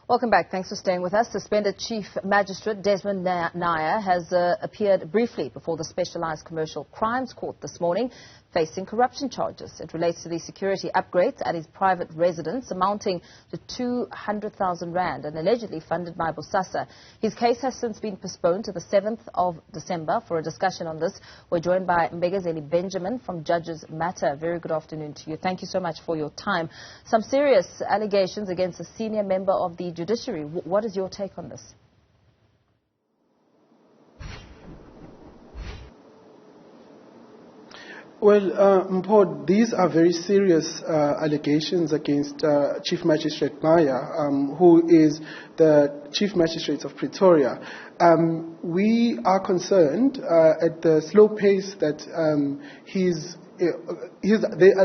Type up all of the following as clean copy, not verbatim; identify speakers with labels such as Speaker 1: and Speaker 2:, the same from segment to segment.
Speaker 1: Welcome back. Thanks for staying with us. Suspended Chief Magistrate Desmond Nair has appeared briefly before the Specialised Commercial Crimes Court this morning, facing corruption charges. It relates to the security upgrades at his private residence, amounting to 200,000 rand and allegedly funded by Bosasa. His case has since been postponed to the 7th of December. For a discussion on this, we're joined by Mbekezeli Benjamin from Judges Matter. Very good afternoon to you. Thank you so much for your time. Some serious allegations against a senior member of the Judiciary. What is your take on this?
Speaker 2: Well, Mpho, these are very serious allegations against Chief Magistrate Nair, who is the Chief Magistrate of Pretoria. We are concerned at the slow pace that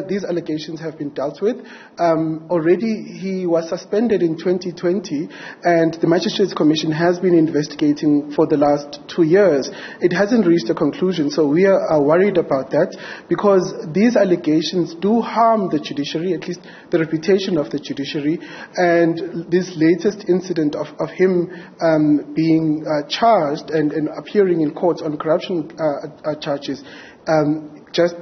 Speaker 2: these allegations have been dealt with. Already he was suspended in 2020 and the Magistrates Commission has been investigating for the last 2 years. It hasn't reached a conclusion, so we are worried about that because these allegations do harm the judiciary, at least the reputation of the judiciary, and this latest incident of him being charged and appearing in court on corruption charges just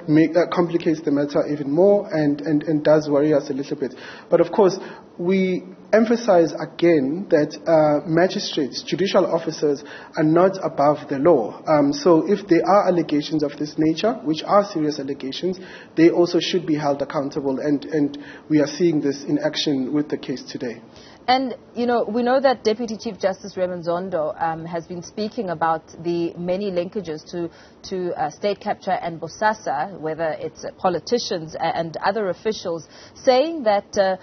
Speaker 2: complicates the matter even more and does worry us a little bit. But of course, we emphasize again that magistrates, judicial officers, are not above the law. So if there are allegations of this nature, which are serious allegations, they also should be held accountable, and we are seeing this in action with the case today.
Speaker 1: And, you know, we know that Deputy Chief Justice Raymond Zondo has been speaking about the many linkages to state capture and Bosasa, whether it's politicians and other officials, saying that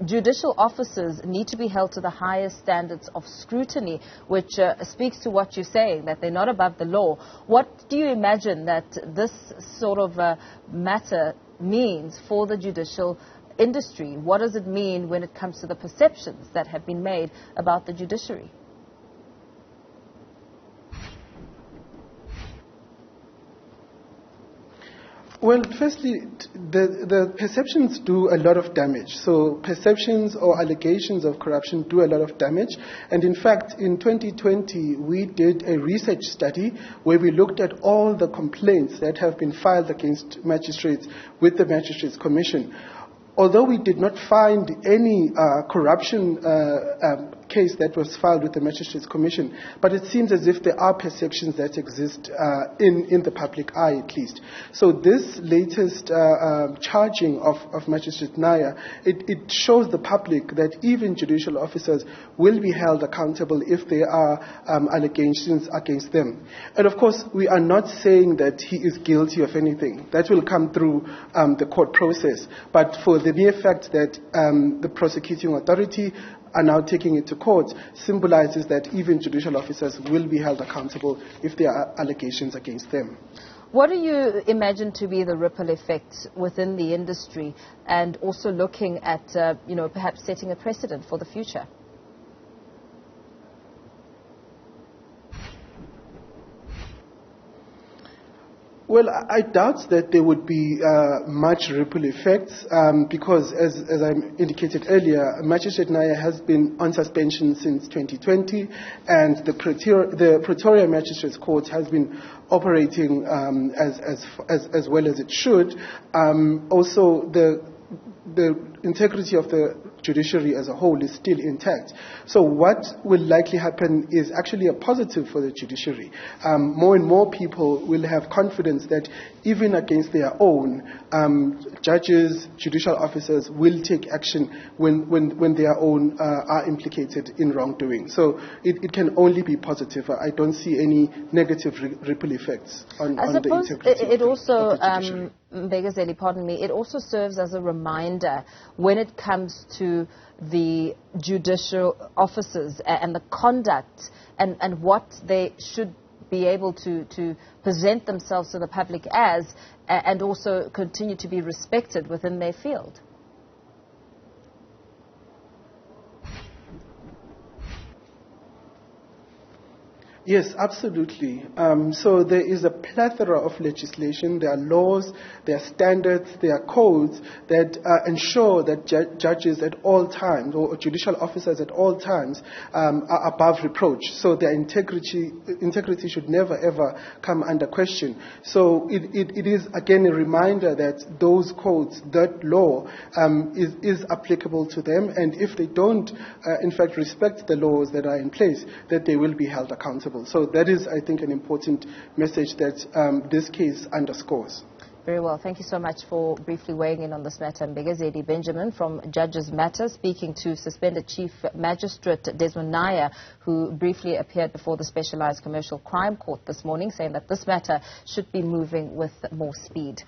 Speaker 1: judicial officers need to be held to the highest standards of scrutiny, which speaks to what you're saying, that they're not above the law. What do you imagine that this sort of matter means for the judicial industry? What does it mean when it comes to the perceptions that have been made about the judiciary?
Speaker 2: Well, firstly, the perceptions do a lot of damage. So perceptions or allegations of corruption do a lot of damage. And in fact, in 2020, we did a research study where we looked at all the complaints that have been filed against magistrates with the Magistrates Commission. Although we did not find any corruption case that was filed with the Magistrates Commission, but it seems as if there are perceptions that exist in the public eye, at least. So this latest charging of Magistrate Nair, it shows the public that even judicial officers will be held accountable if there are allegations against them. And of course, we are not saying that he is guilty of anything. That will come through the court process. But for the mere fact that the prosecuting authority are now taking it to court symbolizes that even judicial officers will be held accountable if there are allegations against them.
Speaker 1: What do you imagine to be the ripple effects within the industry, and also looking at, perhaps setting a precedent for the future?
Speaker 2: Well, I doubt that there would be much ripple effects because, as I indicated earlier, Magistrate Nair has been on suspension since 2020, and the Pretoria Magistrates Court has been operating as well as it should. Also, the integrity of the judiciary as a whole is still intact. So what will likely happen is actually a positive for the judiciary. More and more people will have confidence that even against their own, judges, judicial officers will take action when their own are implicated in wrongdoing. So it can only be positive. I don't see any negative ripple effects on the integrity
Speaker 1: it also,
Speaker 2: of the judiciary.
Speaker 1: Mbekezeli, pardon me, it also serves as a reminder when it comes to the judicial officers and the conduct and what they should be able to present themselves to the public as, and also continue to be respected within their field.
Speaker 2: Yes, absolutely. So there is a plethora of legislation. There are laws, there are standards, there are codes that ensure that judges at all times, or judicial officers at all times, are above reproach. So their integrity should never ever come under question. So it is again a reminder that those codes, that law, is applicable to them, and if they don't, in fact, respect the laws that are in place, that they will be held accountable. So that is, I think, an important message that this case underscores.
Speaker 1: Very well. Thank you so much for briefly weighing in on this matter. Mbekezeli Benjamin from Judges Matter, speaking to suspended Chief Magistrate Desmond Nair, who briefly appeared before the Specialized Commercial Crime Court this morning, saying that this matter should be moving with more speed.